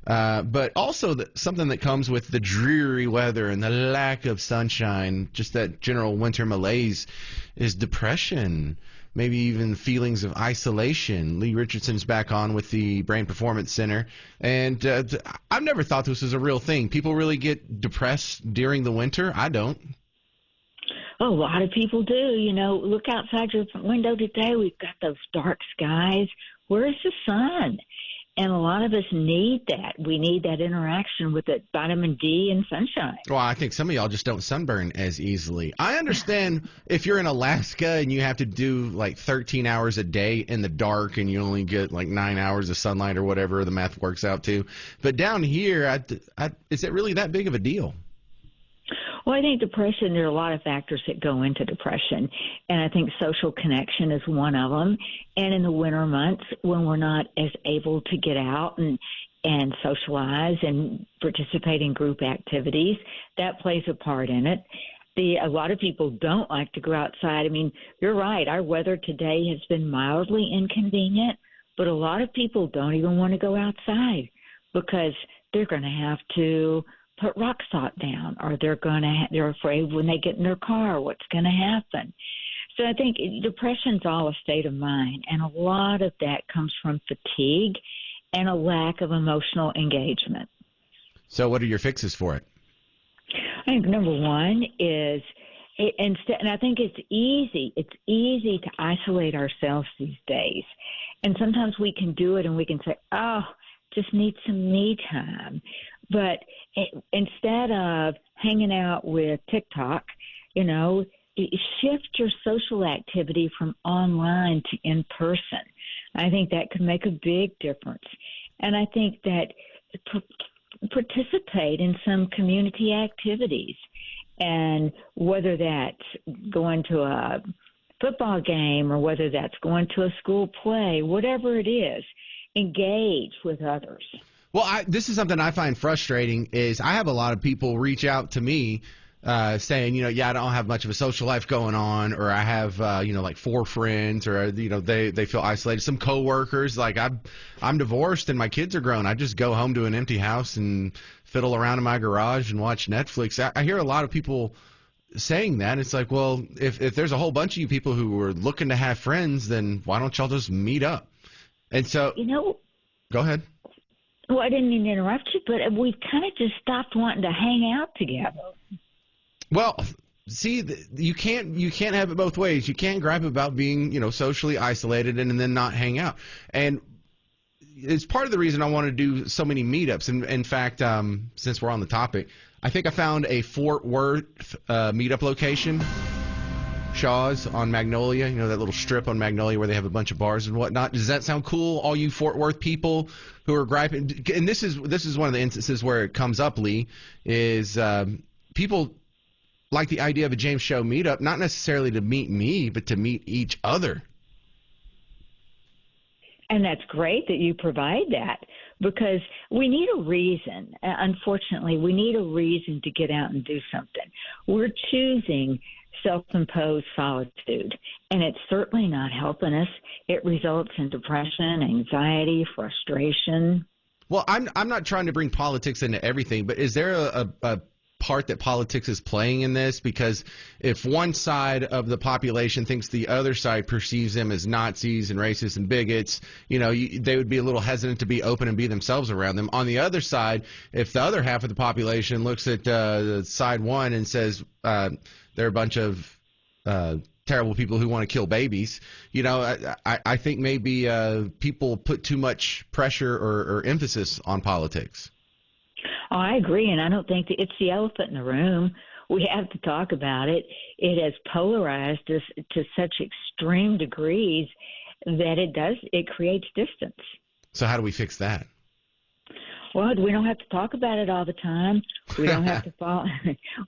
but also something that comes with the dreary weather and the lack of sunshine, just that general winter malaise, is depression. Maybe even feelings of isolation. Leigh Richardson's back on with the Brain Performance Center. And I've never thought this was a real thing. People really get depressed during the winter? I don't. Oh, a lot of people do. You know, look outside your window today. We've got those dark skies. Where is the sun? And a lot of us need that. We need that interaction with the vitamin D and sunshine. Well, I think some of y'all just don't sunburn as easily. I understand if you're in Alaska and you have to do like 13 hours a day in the dark and you only get like 9 hours of sunlight or whatever the math works out to. But down here, is it really that big of a deal? Well, I think depression, there are a lot of factors that go into depression, and I think social connection is one of them. And in the winter months, when we're not as able to get out and socialize and participate in group activities, that plays a part in it. A lot of people don't like to go outside. I mean, you're right. Our weather today has been mildly inconvenient, but a lot of people don't even want to go outside because they're going to have to put rock salt down, or they're afraid when they get in their car what's going to happen. So I think depression's all a state of mind, and a lot of that comes from fatigue and a lack of emotional engagement. So what are your fixes for it? I think number one is, and I think it's easy to isolate ourselves these days. And sometimes we can do it and we can say, oh, just need some me time. But instead of hanging out with TikTok, you know, shift your social activity from online to in person. I think that could make a big difference. And I think that participate in some community activities, and whether that's going to a football game or whether that's going to a school play, whatever it is, engage with others. Well, this is something I find frustrating is I have a lot of people reach out to me saying, you know, yeah, I don't have much of a social life going on, or I have, you know, like 4 friends, or, you know, they feel isolated. Some coworkers, like I'm divorced and my kids are grown. I just go home to an empty house and fiddle around in my garage and watch Netflix. I hear a lot of people saying that. It's like, well, if there's a whole bunch of you people who are looking to have friends, then why don't y'all just meet up? And so, you know, go ahead. Well, I didn't mean to interrupt you, but we've kind of just stopped wanting to hang out together. Well, see, you can't have it both ways. You can't gripe about being, you know, socially isolated and then not hang out. And it's part of the reason I want to do so many meetups. And in fact, since we're on the topic, I think I found a Fort Worth meetup location. Shaw's on Magnolia, you know, that little strip on Magnolia where they have a bunch of bars and whatnot. Does that sound cool, all you Fort Worth people who are griping? And this is one of the instances where it comes up, Leigh, is people like the idea of a James Show meetup, not necessarily to meet me, but to meet each other. And that's great that you provide that, because we need a reason. Unfortunately, we need a reason to get out and do something. We're choosing self-imposed solitude, and it's certainly not helping us. It results in depression, anxiety, frustration. Well, I'm not trying to bring politics into everything, but is there a part that politics is playing in this? Because if one side of the population thinks the other side perceives them as Nazis and racists and bigots, you know, they would be a little hesitant to be open and be themselves around them. On the other side, if the other half of the population looks at side one and says they're a bunch of terrible people who want to kill babies, you know, I think maybe people put too much pressure or emphasis on politics. Oh, I agree, and I don't think that it's the elephant in the room. We have to talk about it. It has polarized us to such extreme degrees that it creates distance. So how do we fix that? Well, we don't have to talk about it all the time. We don't have to follow.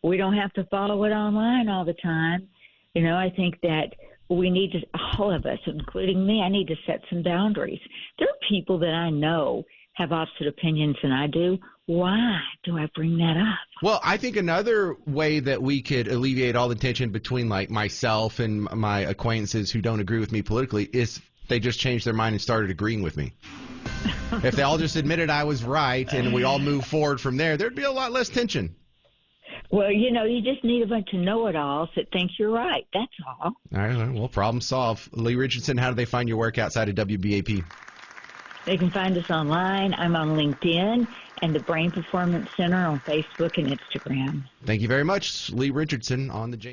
We don't have to follow it online all the time. You know, I think that we need to, all of us, including me, I need to set some boundaries. There are people that I know have opposite opinions than I do. Why do I bring that up? Well, I think another way that we could alleviate all the tension between like myself and my acquaintances who don't agree with me politically is they just changed their mind and started agreeing with me. If they all just admitted I was right and we all moved forward from there, there'd be a lot less tension. Well, you just need a bunch of know-it-alls that think you're right. That's all. All right, well, problem solved. Leigh Richardson, how do they find your work outside of WBAP? They can find us online. I'm on LinkedIn and the Brain Performance Center on Facebook and Instagram. Thank you very much. Leigh Richardson on the James.